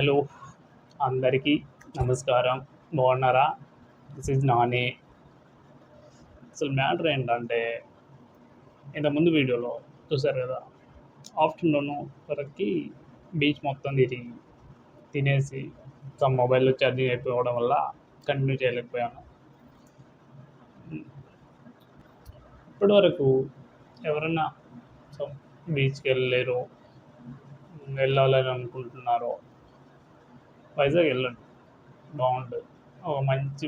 Hello అందరికీ నమస్కారం. బాగున్నారా? This is Nani. అసలు మ్యాటర్ ఏంటంటే ఇంతకుముందు వీడియోలో చూసారు కదా, ఆఫ్టర్నూన్ వరకు బీచ్ మొత్తం తినేసి మొబైల్లో ఛార్జింగ్ అయిపోవడం వల్ల కంటిన్యూ చేయలేకపోయాను. ఇప్పటి వరకు ఎవరన్నా సో బీచ్కి వెళ్ళాలని అనుకుంటున్నారో వైజాగ్ వెళ్ళండి, బాగుంటుంది. ఒక మంచి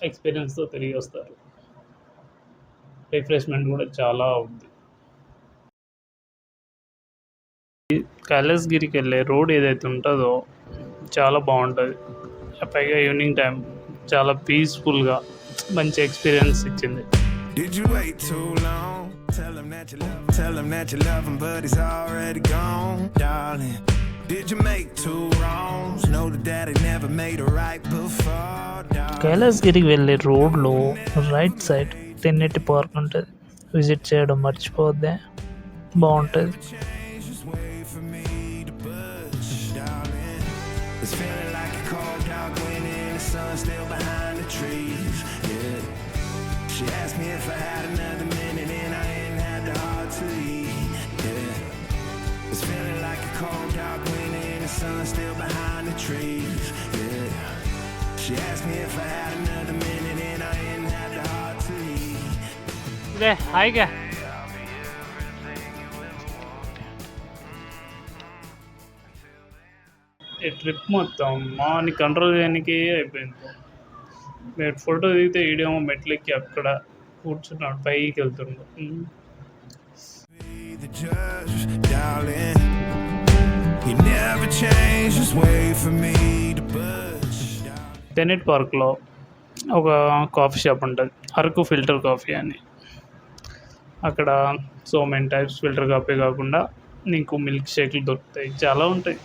ఎక్స్పీరియన్స్తో తిరిగి వస్తారు. రిఫ్రెష్మెంట్ కూడా చాలా ఉంది. కైలాసగిరికి వెళ్ళే రోడ్ ఏదైతే ఉంటుందో చాలా బాగుంటుంది. పైగా ఈవినింగ్ టైం చాలా పీస్ఫుల్గా మంచి ఎక్స్పీరియన్స్ ఇచ్చింది. Did you wait too long? Tell him that you love him, but he's already gone, darling. Did you make two wrongs? Know that daddy never made a right before, darling. కైలాసగిరికి వెళ్ళే రోడ్లో right side Tenneti park ఉంటుంది. Visit చేయడం మర్చిపోద్దే, బాగుంటుంది. She asked me if I had another minute and I ain't had the heart to eat. Yeah, it's feeling like a cold dark winter and the sun still behind the trees. Yeah, she asked me if I had another minute and I ain't had the heart to eat. Yeah, hi guys. ఈ trip మొత్తం మాని control చేయడానికి అయిపోయింది. మీరు photo దిగితే video మెట్లెక్కి అక్కడ కూర్చున్నాడు, పైకి వెళ్తున్నాడు. తెనెట్ పార్క్లో ఒక కాఫీ షాప్ ఉంటుంది, అరకు ఫిల్టర్ కాఫీ అని. అక్కడ so many types filter coffee కాకుండా నీకు మిల్క్ షేక్లు దొరుకుతాయి, చాలా ఉంటాయి.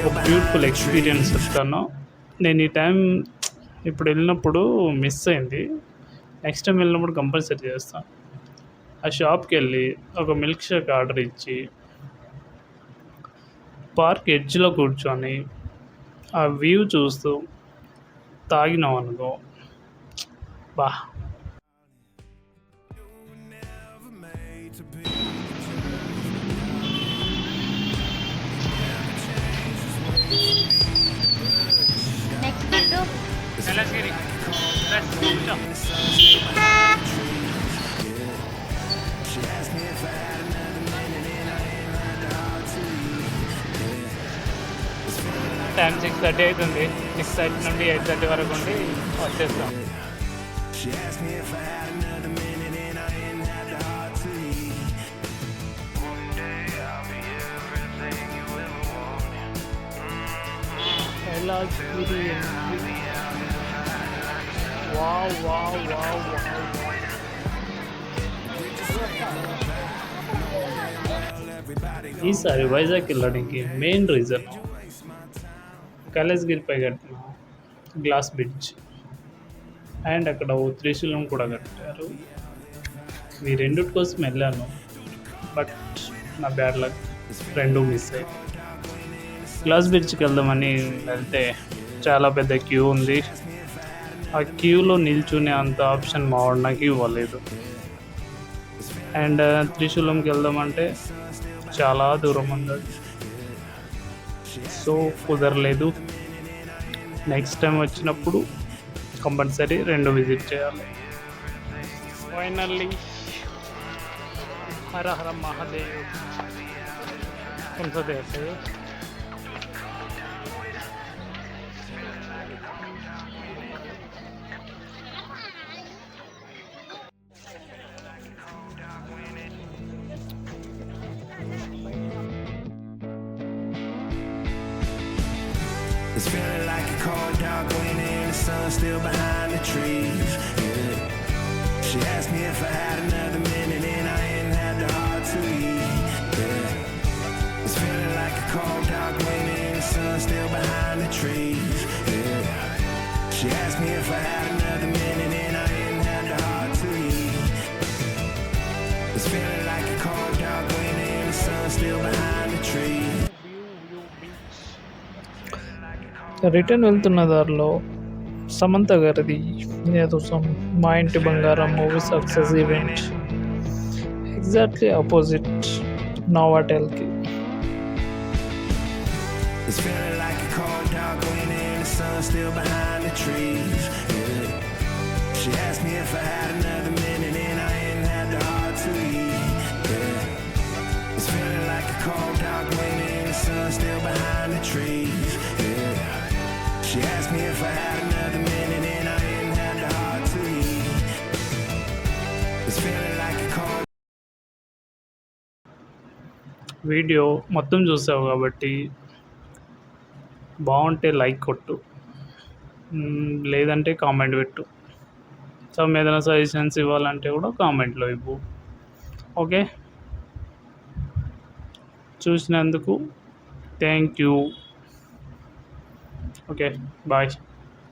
ఒక బ్యూటిఫుల్ ఎక్స్పీరియన్స్ చెప్తాను. నేను ఈ టైం ఇప్పుడు వెళ్ళినప్పుడు మిస్ అయింది. నెక్స్ట్ టైం వెళ్ళినప్పుడు కంపల్సరీ చేస్తాను. ఆ షాప్కి వెళ్ళి ఒక మిల్క్ షేక్ ఆర్డర్ ఇచ్చి పార్క్ ఎడ్జ్లో కూర్చొని ఆ వ్యూ చూస్తూ తాగినాం అనుకో, బా. కైలాసగిరి టైం 6:30 అవుతుంది. 6:30 నుండి 8:30 వరకు ఉండి వచ్చేస్తాం. ఈసారి వైజాగ్ వెళ్ళడానికి మెయిన్ రీజన్ కైలాసగిరిపై కట్టిన గ్లాస్ బ్రిడ్జ్ అండ్ అక్కడ త్రిశూలం కూడా కట్టారు. ఈ రెండిటి కోసం వెళ్ళాను, బట్ నా బ్యాడ్ లక్ రెండు మిస్ అయ్యి. గ్లాస్ బ్రిడ్జ్కి వెళ్దామని వెళ్తే చాలా పెద్ద క్యూ ఉంది. ఆ క్యూలో నిల్చునే అంత ఆప్షన్ మా వాడు నాకు ఇవ్వలేదు. అండ్ త్రిశూలంకి వెళ్దామంటే చాలా దూరం ఉంది, సో కుదరలేదు. నెక్స్ట్ టైం వచ్చినప్పుడు కంపల్సరీ రెండు విజిట్ చేయాలి. ఫైనల్లీ హర హర మహాదేవ్ కొంచెం It's feeling like a cold dark winter and the sun still behind the trees. Yeah. She asked me if I had another minute and I ain't had the heart to eat. Yeah. It's feeling like a cold dark winter and the sun still behind the trees. Yeah. She asked me if I had another minute and I didn't have the heart to eat. It's feeling like a cold dark winter and the sun still behind the trees. Return వెళ్తున్న దారిలో సమంత గారిది ఏదో Maa Inti Bangaram movie success event exactly opposite నోవాటెల్కి. It's feeling like a cold dark winter and the sun still behind the trees. Yeah. She asked me if I had another minute and I didn't have the heart to eat. Yeah. It's feeling like a cold dark winter and the sun still behind the trees. Yeah. She asked me if I had another minute and I didn't have the heart to eat. It's feeling like a cold. Video మొత్తం చూసావు కాబట్టి బాగుంటే like కొట్టు, లేదంటే comment పెట్టు. So ఏదైనా suggestions ఇవ్వాలంటే కూడా కామెంట్లో ఇవ్వు. ఓకే, చూసినందుకు థ్యాంక్ యూ. Okay, bye.